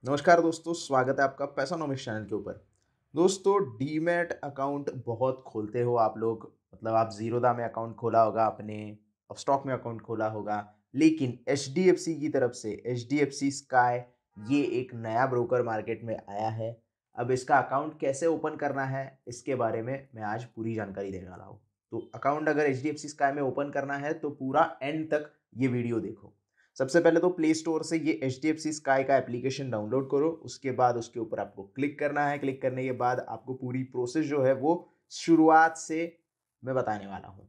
नमस्कार दोस्तों, स्वागत है आपका पैसानोमिक्स चैनल के ऊपर। दोस्तों, डीमैट अकाउंट बहुत खोलते हो आप लोग, मतलब आप ज़ीरोधा में अकाउंट खोला होगा आपने, अपस्टॉक में अकाउंट खोला होगा, लेकिन एचडीएफसी की तरफ से एचडीएफसी स्काई ये एक नया ब्रोकर मार्केट में आया है। अब इसका अकाउंट कैसे ओपन करना है, इसके बारे में मैं आज पूरी जानकारी देने वाला हूँ। तो अकाउंट अगर एचडीएफसी स्काई में ओपन करना है तो पूरा एंड तक ये वीडियो देखो। सबसे पहले तो प्ले स्टोर से ये एचडीएफसी स्काई का एप्लीकेशन डाउनलोड करो। उसके बाद उसके ऊपर आपको क्लिक करना है। क्लिक करने के बाद आपको पूरी प्रोसेस जो है वो शुरुआत से मैं बताने वाला हूँ।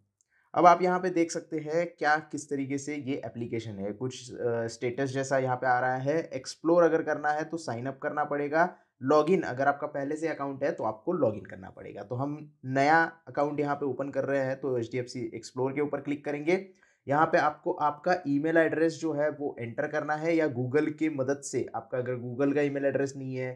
अब आप यहाँ पे देख सकते हैं क्या किस तरीके से ये एप्लीकेशन है। कुछ स्टेटस जैसा यहाँ पे आ रहा है। एक्सप्लोर अगर करना है तो साइन अप करना पड़ेगा। लॉगिन अगर आपका पहले से अकाउंट है तो आपको लॉगिन करना पड़ेगा। तो हम नया अकाउंट यहाँ पे ओपन कर रहे हैं तो एचडीएफसी एक्सप्लोर के ऊपर क्लिक करेंगे। यहाँ पे आपको आपका ईमेल एड्रेस जो है वो एंटर करना है या गूगल की मदद से। आपका अगर गूगल का ईमेल एड्रेस नहीं है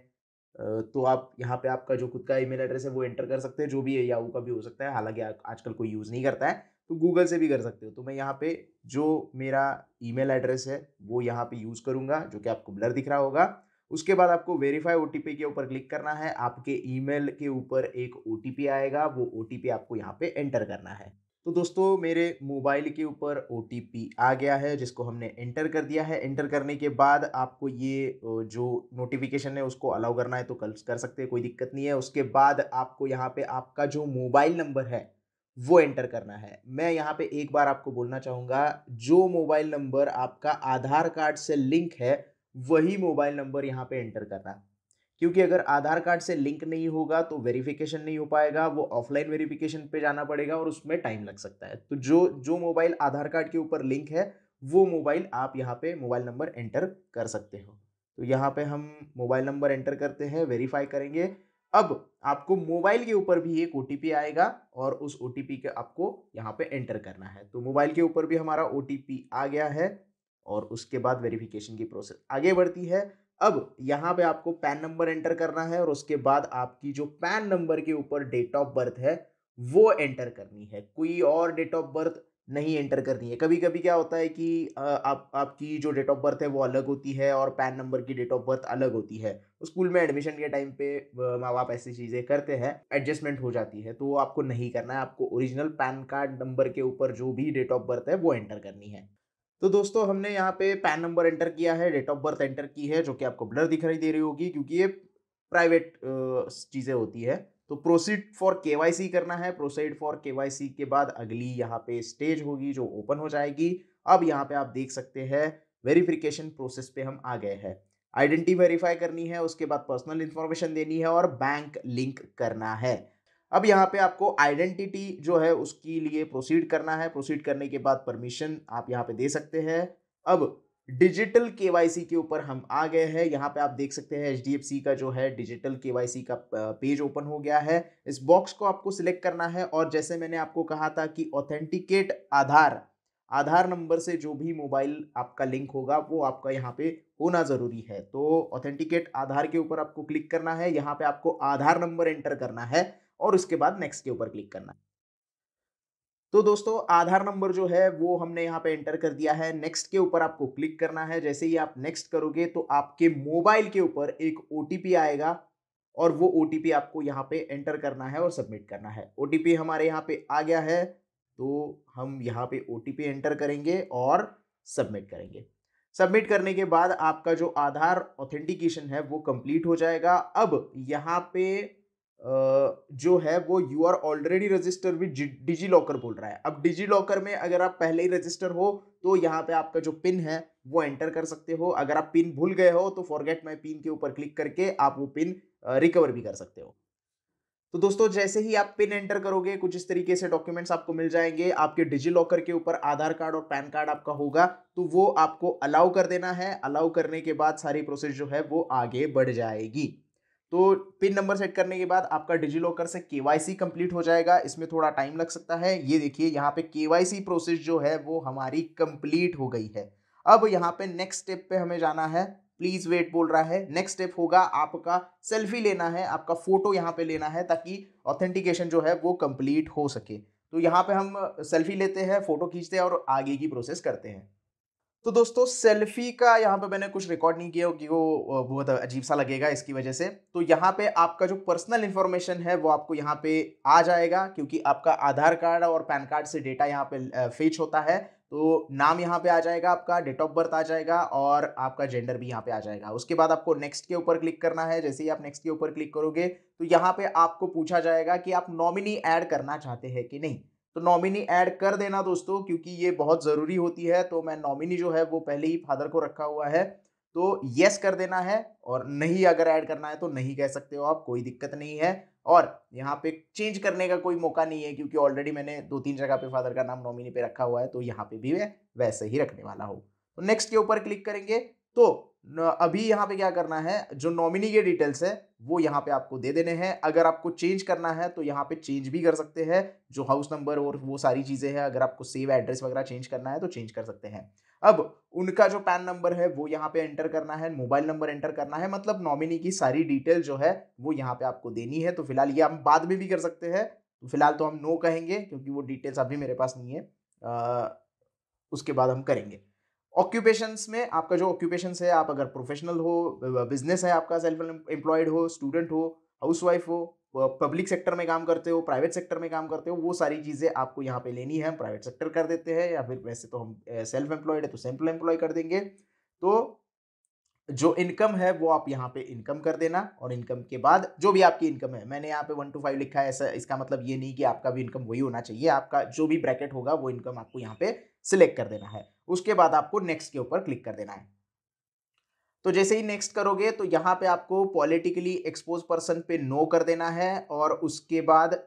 तो आप यहाँ पे आपका जो खुद का ईमेल एड्रेस है वो एंटर कर सकते हैं, जो भी है याहू का भी हो सकता है, हालांकि आजकल कोई यूज़ नहीं करता है, तो गूगल से भी कर सकते हो। तो मैं यहाँ पे जो मेरा ईमेल एड्रेस है वो यहाँ पे यूज़ करूँगा, जो कि आपको ब्लर दिख रहा होगा। उसके बाद आपको वेरीफाई ओटीपी के ऊपर क्लिक करना है। आपके ईमेल के ऊपर एक ओटीपी आएगा, वो ओटीपी आपको यहाँ पे एंटर करना है। तो दोस्तों, मेरे मोबाइल के ऊपर ओटीपी आ गया है जिसको हमने एंटर कर दिया है। एंटर करने के बाद आपको ये जो नोटिफिकेशन है उसको अलाउ करना है तो कर सकते हैं, कोई दिक्कत नहीं है। उसके बाद आपको यहाँ पे आपका जो मोबाइल नंबर है वो एंटर करना है। मैं यहाँ पे एक बार आपको बोलना चाहूँगा, जो मोबाइल नंबर आपका आधार कार्ड से लिंक है वही मोबाइल नंबर यहाँ पे एंटर करना। क्योंकि अगर आधार कार्ड से लिंक नहीं होगा तो वेरिफिकेशन नहीं हो पाएगा, वो ऑफलाइन वेरिफिकेशन पे जाना पड़ेगा और उसमें टाइम लग सकता है। तो जो जो मोबाइल आधार कार्ड के ऊपर लिंक है वो मोबाइल आप यहाँ पे मोबाइल नंबर एंटर कर सकते हो। तो यहाँ पे हम मोबाइल नंबर एंटर करते हैं, वेरीफाई करेंगे। अब आपको मोबाइल के ऊपर भी एक ओटीपी आएगा और उस ओटीपी के आपको यहाँ पे एंटर करना है। तो मोबाइल के ऊपर भी हमारा ओटीपी आ गया है और उसके बाद वेरिफिकेशन की प्रोसेस आगे बढ़ती है। अब यहाँ पे आपको पैन नंबर एंटर करना है और उसके बाद आपकी जो पैन नंबर के ऊपर डेट ऑफ बर्थ है वो एंटर करनी है। कोई और डेट ऑफ बर्थ नहीं एंटर करनी है। कभी-कभी क्या होता है कि आप आपकी जो डेट ऑफ बर्थ है वो अलग होती है और पैन नंबर की डेट ऑफ बर्थ अलग होती है। स्कूल में एडमिशन के टाइम पे माँ-बाप ऐसी चीज़ें करते हैं, एडजस्टमेंट हो जाती है, तो वो आपको नहीं करना है। आपको ओरिजिनल पैन कार्ड नंबर के ऊपर जो भी डेट ऑफ बर्थ है वो एंटर करनी है। तो दोस्तों, हमने यहाँ पे पैन नंबर एंटर किया है, डेट ऑफ बर्थ एंटर की है, जो कि आपको ब्लर दिखाई दे रही होगी क्योंकि ये प्राइवेट चीज़ें होती है। तो प्रोसीड फॉर केवाईसी करना है। प्रोसीड फॉर केवाईसी के बाद अगली यहाँ पे स्टेज होगी जो ओपन हो जाएगी। अब यहाँ पे आप देख सकते हैं वेरिफिकेशन प्रोसेस पे हम आ गए हैं। आइडेंटिटी वेरीफाई करनी है, उसके बाद पर्सनल इन्फॉर्मेशन देनी है और बैंक लिंक करना है। अब यहाँ पे आपको आइडेंटिटी जो है उसके लिए प्रोसीड करना है। प्रोसीड करने के बाद परमिशन आप यहाँ पे दे सकते हैं। अब डिजिटल केवाईसी के ऊपर हम आ गए हैं। यहाँ पे आप देख सकते हैं एचडीएफसी का जो है डिजिटल केवाईसी का पेज ओपन हो गया है। इस बॉक्स को आपको सिलेक्ट करना है और जैसे मैंने आपको कहा था कि ऑथेंटिकेट आधार, आधार नंबर से जो भी मोबाइल आपका लिंक होगा वो आपका यहाँ पे होना ज़रूरी है। तो ऑथेंटिकेट आधार के ऊपर आपको क्लिक करना है। यहाँ पे आपको आधार नंबर एंटर करना है और उसके बाद नेक्स्ट के ऊपर क्लिक करना है। तो दोस्तों, आधार नंबर जो है वो हमने यहाँ पे एंटर कर दिया है। नेक्स्ट के ऊपर आपको क्लिक करना है। जैसे ही आप नेक्स्ट करोगे तो आपके मोबाइल के ऊपर एक ओटीपी आएगा और वो ओटीपी आपको यहाँ पे एंटर करना है और सबमिट करना है। ओटीपी हमारे यहाँ पे आ गया है तो हम यहाँ पे ओटीपी एंटर करेंगे और सबमिट करेंगे। सबमिट करने के बाद आपका जो आधार ऑथेंटिकेशन है वो कंप्लीट हो जाएगा। अब यहाँ पे जो है वो you are already register with DigiLocker बोल रहा है। अब डिजी लॉकर में अगर आप पहले ही रजिस्टर हो तो यहाँ पे आपका जो पिन है वो एंटर कर सकते हो। अगर आप पिन भूल गए हो तो फॉरगेट माई पिन के ऊपर क्लिक करके आप वो पिन रिकवर भी कर सकते हो। तो दोस्तों, जैसे ही आप पिन एंटर करोगे कुछ इस तरीके से डॉक्यूमेंट्स आपको मिल जाएंगे। आपके डिजी लॉकर के ऊपर आधार कार्ड और पैन कार्ड आपका होगा तो वो आपको अलाउ कर देना है। अलाउ करने के बाद सारी प्रोसेस जो है वो आगे बढ़ जाएगी। तो पिन नंबर सेट करने के बाद आपका डिजी लॉकर से केवाईसी कंप्लीट हो जाएगा। इसमें थोड़ा टाइम लग सकता है। ये देखिए यहाँ पे केवाईसी प्रोसेस जो है वो हमारी कंप्लीट हो गई है। अब यहाँ पे नेक्स्ट स्टेप पे हमें जाना है। प्लीज वेट बोल रहा है। नेक्स्ट स्टेप होगा आपका सेल्फी लेना है, आपका फोटो यहाँ पे लेना है ताकि ऑथेंटिकेशन जो है वो कंप्लीट हो सके। तो यहाँ पे हम सेल्फी लेते हैं, फोटो खींचते हैं और आगे की प्रोसेस करते हैं। तो दोस्तों सेल्फी का यहाँ पे मैंने कुछ रिकॉर्ड नहीं किया क्योंकि वो बहुत अजीब सा लगेगा इसकी वजह से। तो यहाँ पे आपका जो पर्सनल इन्फॉर्मेशन है वो आपको यहाँ पे आ जाएगा क्योंकि आपका आधार कार्ड और पैन कार्ड से डेटा यहाँ पे फेच होता है। तो नाम यहाँ पे आ जाएगा आपका, डेट ऑफ बर्थ आ जाएगा और आपका जेंडर भी यहाँ पे आ जाएगा। उसके बाद आपको नेक्स्ट के ऊपर क्लिक करना है। जैसे ही आप नेक्स्ट के ऊपर क्लिक करोगे तो यहाँ पे आपको पूछा जाएगा कि आप नॉमिनी ऐड करना चाहते हैं कि नहीं। तो नॉमिनी ऐड कर देना दोस्तों क्योंकि ये बहुत ज़रूरी होती है। तो मैं नॉमिनी जो है वो पहले ही फादर को रखा हुआ है, तो येस कर देना है। और नहीं अगर ऐड करना है तो नहीं कह सकते हो आप, कोई दिक्कत नहीं है। और यहाँ पे चेंज करने का कोई मौका नहीं है क्योंकि ऑलरेडी मैंने 2-3 जगह पे फादर का नाम नॉमिनी पे रखा हुआ है, तो यहाँ पे भी मैं वैसे ही रखने वाला हूँ। तो नेक्स्ट के ऊपर क्लिक करेंगे तो अभी यहाँ पे क्या करना है, जो नॉमिनी के डिटेल्स है वो यहाँ पे आपको दे देने हैं। अगर आपको चेंज करना है तो यहाँ पे चेंज भी कर सकते हैं, जो हाउस नंबर और वो सारी चीज़ें हैं। अगर आपको सेव एड्रेस वगैरह चेंज करना है तो चेंज कर सकते हैं। अब उनका जो पैन नंबर है वो यहाँ पे एंटर करना है, मोबाइल नंबर एंटर करना है, मतलब नॉमिनी की सारी डिटेल जो है वो यहाँ पे आपको देनी है। तो फिलहाल ये हम बाद में भी कर सकते हैं, तो फिलहाल तो हम नो कहेंगे क्योंकि वो डिटेल्स अभी मेरे पास नहीं है। उसके बाद हम करेंगे। ऑक्यूपेशंस में आपका जो ऑक्यूपेशंस है, आप अगर प्रोफेशनल हो, बिजनेस है आपका, सेल्फ एम्प्लॉयड हो, स्टूडेंट हो, हाउसवाइफ हो, पब्लिक सेक्टर में काम करते हो, प्राइवेट सेक्टर में काम करते हो, वो सारी चीज़ें आपको यहाँ पे लेनी है। हम प्राइवेट सेक्टर कर देते हैं या फिर वैसे तो हम सेल्फ एम्प्लॉयड है तो सेल्फ एम्प्लॉय कर देंगे। तो जो इनकम है वो आप यहाँ पे इनकम कर देना और इनकम के बाद जो भी आपकी इनकम है, मैंने यहाँ पे 1 to 5 लिखा है। ऐसा इसका मतलब ये नहीं कि आपका भी इनकम वही होना चाहिए। आपका जो भी ब्रैकेट होगा वो इनकम आपको यहाँ पे सिलेक्ट कर देना है। उसके बाद आपको नेक्स्ट के ऊपर क्लिक कर देना है। तो जैसे ही नेक्स्ट करोगे तो यहाँ पे आपको पॉलिटिकली एक्सपोज पर्सन पे नो कर देना है। और उसके बाद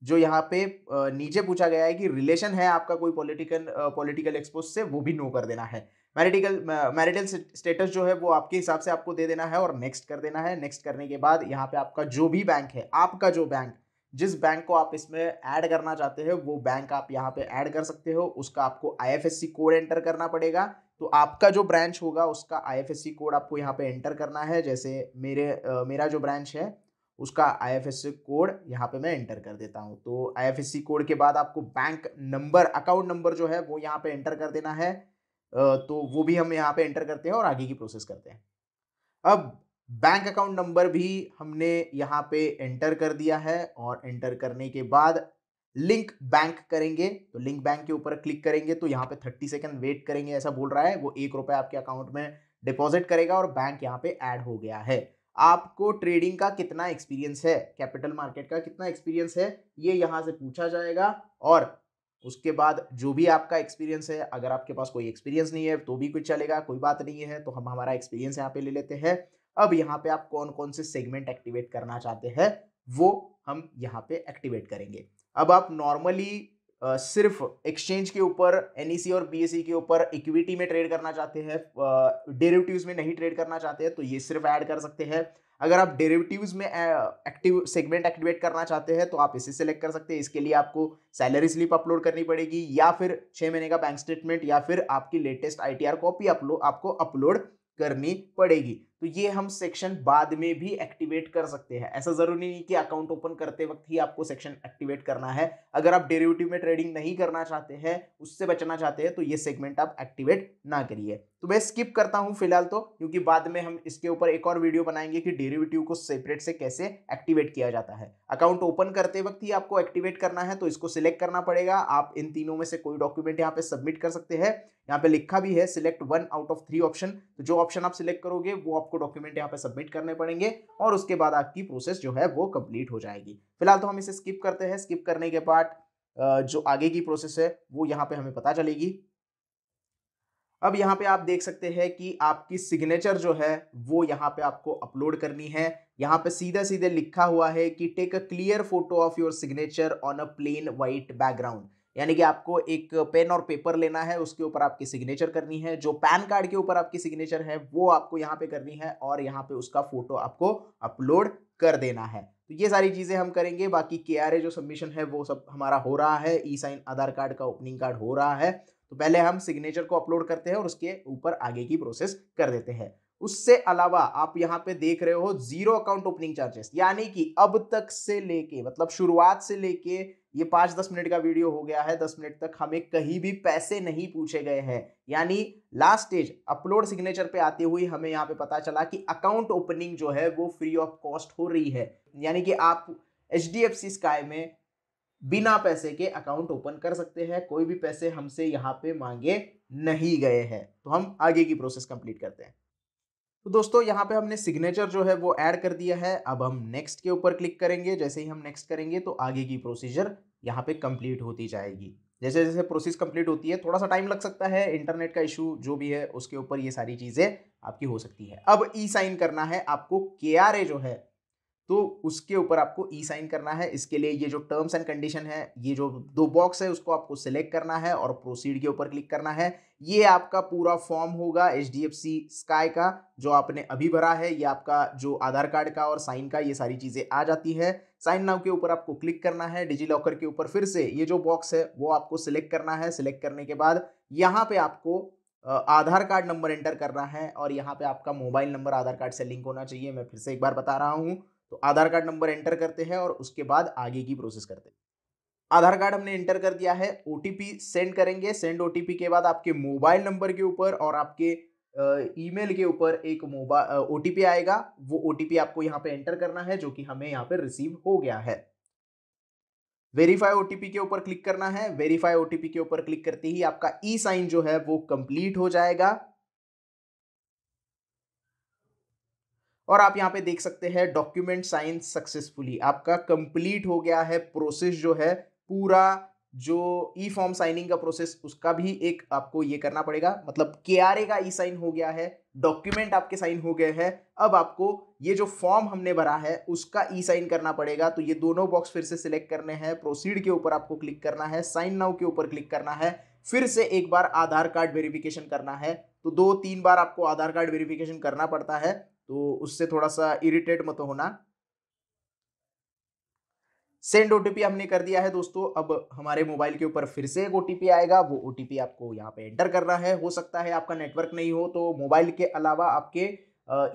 जो यहाँ पे नीचे पूछा गया है कि रिलेशन है आपका कोई पॉलिटिकल एक्सपोज से, वो भी नो कर देना है। मैरिटल स्टेटस जो है वो आपके हिसाब से आपको दे देना है और नेक्स्ट कर देना है। नेक्स्ट करने के बाद यहाँ पे आपका जो भी बैंक है, आपका जो बैंक, जिस बैंक को आप इसमें ऐड करना चाहते हैं वो बैंक आप यहाँ पे ऐड कर सकते हो। उसका आपको आईएफएससी कोड एंटर करना पड़ेगा। तो आपका जो ब्रांच होगा उसका आईएफएससी कोड आपको यहाँ पे एंटर करना है। जैसे मेरा जो ब्रांच है उसका आईएफएससी कोड यहाँ पे मैं एंटर कर देता हूँ। तो आईएफएससी कोड के बाद आपको बैंक नंबर, अकाउंट नंबर जो है वो यहाँ पे एंटर कर देना है। तो वो भी हम यहाँ पे एंटर करते हैं और आगे की प्रोसेस करते हैं। अब बैंक अकाउंट नंबर भी हमने यहाँ पे एंटर कर दिया है और एंटर करने के बाद लिंक बैंक करेंगे। तो लिंक बैंक के ऊपर क्लिक करेंगे तो यहाँ पे 30 सेकंड वेट करेंगे, ऐसा बोल रहा है। वो 1 रुपए आपके अकाउंट में डिपॉजिट करेगा और बैंक यहाँ पे ऐड हो गया है। आपको ट्रेडिंग का कितना एक्सपीरियंस है, कैपिटल मार्केट का कितना एक्सपीरियंस है, ये यहाँ से पूछा जाएगा। और उसके बाद जो भी आपका एक्सपीरियंस है, अगर आपके पास कोई एक्सपीरियंस नहीं है तो भी कुछ चलेगा, कोई बात नहीं है। तो हम हमारा एक्सपीरियंस यहाँ पे ले लेते हैं। अब यहाँ पे आप कौन कौन से सेगमेंट एक्टिवेट करना चाहते हैं वो हम यहाँ पे एक्टिवेट करेंगे। अब आप नॉर्मली सिर्फ एक्सचेंज के ऊपर, एनईसी और बीएसई के ऊपर इक्विटी में ट्रेड करना चाहते हैं, डेरिवेटिव्स में नहीं ट्रेड करना चाहते हैं, तो ये सिर्फ ऐड कर सकते हैं। अगर आप डेरिवेटिव्स में एक्टिव सेगमेंट एक्टिवेट करना चाहते हैं तो आप इसे सिलेक्ट कर सकते हैं। इसके लिए आपको सैलरी स्लिप अपलोड करनी पड़ेगी या फिर 6 महीने का बैंक स्टेटमेंट या फिर आपकी लेटेस्ट आईटीआर कॉपी आपको अपलोड करनी पड़ेगी। तो ये हम सेक्शन बाद में भी एक्टिवेट कर सकते हैं। ऐसा जरूरी नहीं कि अकाउंट ओपन करते वक्त ही आपको सेक्शन एक्टिवेट करना है। अगर आप डेरिवेटिव में ट्रेडिंग नहीं करना चाहते हैं, उससे बचना चाहते हैं, तो ये सेगमेंट आप एक्टिवेट ना करिए। तो मैं स्किप करता हूं फिलहाल तो, क्योंकि बाद में हम इसके ऊपर एक और वीडियो बनाएंगे कि डेरिवेटिव को सेपरेट से कैसे एक्टिवेट किया जाता है। अकाउंट ओपन करते वक्त ही आपको एक्टिवेट करना है, तो इसको सिलेक्ट करना पड़ेगा। आप इन तीनों में से कोई डॉक्यूमेंट यहाँ पे सबमिट कर सकते हैं। यहाँ पे लिखा भी है सिलेक्ट 1 out of 3 ऑप्शन। तो जो ऑप्शन आप सिलेक्ट करोगे वो आपको डॉक्यूमेंट यहाँ पे सबमिट करने पड़ेंगे और उसके बाद आपकी प्रोसेस जो है वो कंप्लीट हो जाएगी। फिलहाल तो हम इसे स्किप करते हैं। स्किप करने के बाद जो आगे की प्रोसेस है वो यहाँ पे हमें पता चलेगी। अब यहाँ पे आप देख सकते हैं कि आपकी सिग्नेचर जो है वो यहाँ पे आपको अपलोड करनी है। यहाँ पे सीधा सीधे लिखा हुआ है कि take a clear photo of your signature on a plain white background. यानी कि आपको एक पेन और पेपर लेना है, उसके ऊपर आपकी सिग्नेचर करनी है। जो पैन कार्ड के ऊपर आपकी सिग्नेचर है वो आपको यहाँ पे करनी है और यहाँ पे उसका फोटो आपको अपलोड कर देना है। तो ये सारी चीजें हम करेंगे। बाकी KRA जो सबमिशन है वो सब हमारा हो रहा है। ई साइन आधार कार्ड का ओपनिंग कार्ड हो रहा है। तो पहले हम सिग्नेचर को अपलोड करते हैं और उसके ऊपर आगे की प्रोसेस कर देते हैं। उससे अलावा आप यहाँ पे देख रहे हो 0 अकाउंट ओपनिंग चार्जेस, यानी कि अब तक से लेके, मतलब शुरुआत से लेके ये 5-10 मिनट का वीडियो हो गया है, 10 मिनट तक हमें कहीं भी पैसे नहीं पूछे गए हैं। यानी लास्ट स्टेज अपलोड सिग्नेचर पे आते हुए हमें यहाँ पे पता चला कि अकाउंट ओपनिंग जो है वो फ्री ऑफ कॉस्ट हो रही है। यानी कि आप एचडीएफसी स्काई में बिना पैसे के अकाउंट ओपन कर सकते हैं, कोई भी पैसे हमसे यहाँ पे मांगे नहीं गए हैं। तो हम आगे की प्रोसेस कंप्लीट करते हैं। तो दोस्तों यहाँ पे हमने सिग्नेचर जो है वो ऐड कर दिया है। अब हम नेक्स्ट के ऊपर क्लिक करेंगे। जैसे ही हम नेक्स्ट करेंगे तो आगे की प्रोसीजर यहाँ पे कंप्लीट होती जाएगी। जैसे जैसे प्रोसेस कंप्लीट होती है थोड़ा सा टाइम लग सकता है, इंटरनेट का इशू जो भी है उसके ऊपर ये सारी चीजें आपकी हो सकती है। अब ई साइन करना है आपको, केआरए जो है तो उसके ऊपर आपको ई साइन करना है। इसके लिए ये जो टर्म्स एंड कंडीशन है, ये जो 2 बॉक्स है उसको आपको सिलेक्ट करना है और प्रोसीड के ऊपर क्लिक करना है। ये आपका पूरा फॉर्म होगा एचडीएफसी स्काई का जो आपने अभी भरा है। ये आपका जो आधार कार्ड का और साइन का ये सारी चीजें आ जाती है। साइन नाउ के ऊपर आपको क्लिक करना है। डिजी लॉकर के ऊपर फिर से ये जो बॉक्स है वो आपको सिलेक्ट करना है। सिलेक्ट करने के बाद यहाँ पे आपको आधार कार्ड नंबर एंटर करना है और यहाँ पे आपका मोबाइल नंबर आधार कार्ड से लिंक होना चाहिए। मैं फिर से एक बार बता रहा हूँ। तो आधार कार्ड नंबर एंटर करते हैं और उसके बाद आगे की प्रोसेस करते हैं। आधार कार्ड हमने एंटर कर दिया है, ओटीपी सेंड करेंगे। सेंड ओटीपी के बाद आपके मोबाइल नंबर के ऊपर और आपके ईमेल के ऊपर एक ओटीपी आएगा। वो ओटीपी आपको यहाँ पे एंटर करना है जो कि हमें यहाँ पे रिसीव हो गया है। वेरीफाई ओटीपी के ऊपर क्लिक करना है। वेरीफाई ओटीपी के ऊपर क्लिक करते ही आपका ई साइन जो है वो कंप्लीट हो जाएगा और आप यहाँ पे देख सकते हैं डॉक्यूमेंट साइन सक्सेसफुली, आपका कंप्लीट हो गया है प्रोसेस जो है पूरा। जो ई फॉर्म साइनिंग का प्रोसेस उसका भी एक आपको ये करना पड़ेगा, मतलब केआरए का ई साइन हो गया है, डॉक्यूमेंट आपके साइन हो गए हैं। अब आपको ये जो फॉर्म हमने भरा है उसका ई साइन करना पड़ेगा। तो ये दोनों बॉक्स फिर से सिलेक्ट करने हैं। प्रोसीड के ऊपर आपको क्लिक करना है, साइन नाउ के ऊपर क्लिक करना है, फिर से एक बार आधार कार्ड वेरिफिकेशन करना है। तो 2-3 बार आपको आधार कार्ड वेरिफिकेशन करना पड़ता है, तो उससे थोड़ा सा इरिटेट मत होना। सेंड ओटीपी हमने कर दिया है दोस्तों। अब हमारे मोबाइल के ऊपर फिर से एक ओटीपी आएगा। वो ओटीपी आपको यहाँ पे एंटर करना है। हो सकता है आपका नेटवर्क नहीं हो तो मोबाइल के अलावा आपके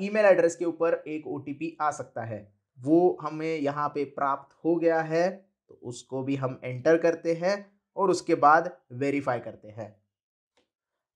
ईमेल एड्रेस के ऊपर एक ओटीपी आ सकता है। वो हमें यहाँ पे प्राप्त हो गया है, तो उसको भी हम एंटर करते हैं और उसके बाद वेरीफाई करते हैं।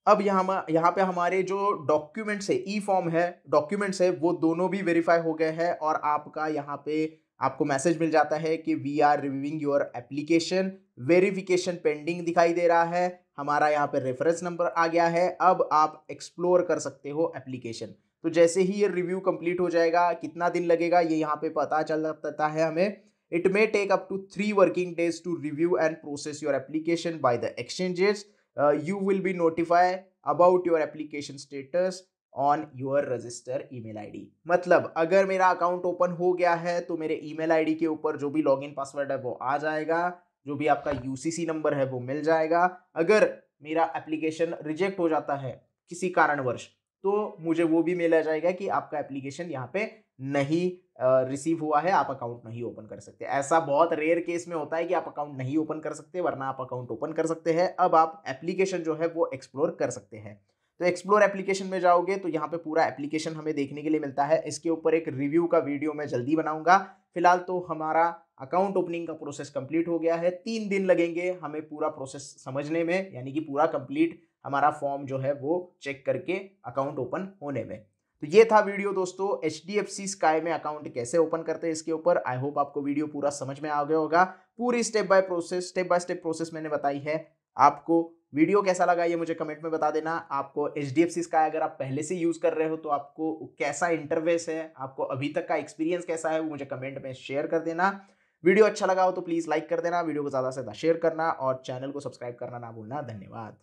अब यहाँ पे हमारे जो डॉक्यूमेंट्स है, ई फॉर्म है, डॉक्यूमेंट्स है, वो दोनों भी वेरीफाई हो गए हैं और आपका यहाँ पे आपको मैसेज मिल जाता है कि we are reviewing your application, verification pending दिखाई दे रहा है। हमारा यहाँ पे रेफरेंस नंबर आ गया है। अब आप एक्सप्लोर कर सकते हो एप्लीकेशन। तो जैसे ही ये रिव्यू कंप्लीट हो जाएगा, कितना दिन लगेगा ये यहाँ पे पता चल जाता है हमें। It may take up to 3 working days to review and process your application by the exchanges. You will be notified about your application status on your register email ID। मतलब अगर मेरा अकाउंट ओपन हो गया है तो मेरे email ID के ऊपर जो भी लॉगिन पासवर्ड है वो आ जाएगा, जो भी आपका यूसीसी नंबर है वो मिल जाएगा। अगर मेरा एप्लीकेशन रिजेक्ट हो जाता है किसी कारणवश तो मुझे वो भी मेल आ जाएगा कि आपका एप्लीकेशन यहाँ पे नहीं रिसीव हुआ है, आप अकाउंट नहीं ओपन कर सकते। ऐसा बहुत रेयर केस में होता है कि आप अकाउंट नहीं ओपन कर सकते, वरना आप अकाउंट ओपन कर सकते हैं। अब आप एप्लीकेशन जो है वो एक्सप्लोर कर सकते हैं। तो एक्सप्लोर एप्लीकेशन में जाओगे तो यहाँ पे पूरा एप्लीकेशन हमें देखने के लिए मिलता है। इसके ऊपर एक रिव्यू का वीडियो मैं जल्दी बनाऊंगा। फिलहाल तो हमारा अकाउंट ओपनिंग का प्रोसेस कंप्लीट हो गया है। 3 दिन लगेंगे हमें पूरा प्रोसेस समझने में, यानी कि पूरा कंप्लीट हमारा फॉर्म जो है वो चेक करके अकाउंट ओपन होने में। तो ये था वीडियो दोस्तों, एचडीएफसी स्काई में अकाउंट कैसे ओपन करते हैं इसके ऊपर। आई होप आपको वीडियो पूरा समझ में आ गया होगा। पूरी स्टेप बाय स्टेप प्रोसेस मैंने बताई है। आपको वीडियो कैसा लगा ये मुझे कमेंट में बता देना। आपको एचडीएफसी स्काई अगर आप पहले से यूज कर रहे हो तो आपको कैसा इंटरफेस है, आपको अभी तक का एक्सपीरियंस कैसा है, वो मुझे कमेंट में शेयर कर देना। वीडियो अच्छा लगा हो तो प्लीज लाइक कर देना, वीडियो को ज्यादा से ज्यादा शेयर करना और चैनल को सब्सक्राइब करना ना भूलना। धन्यवाद।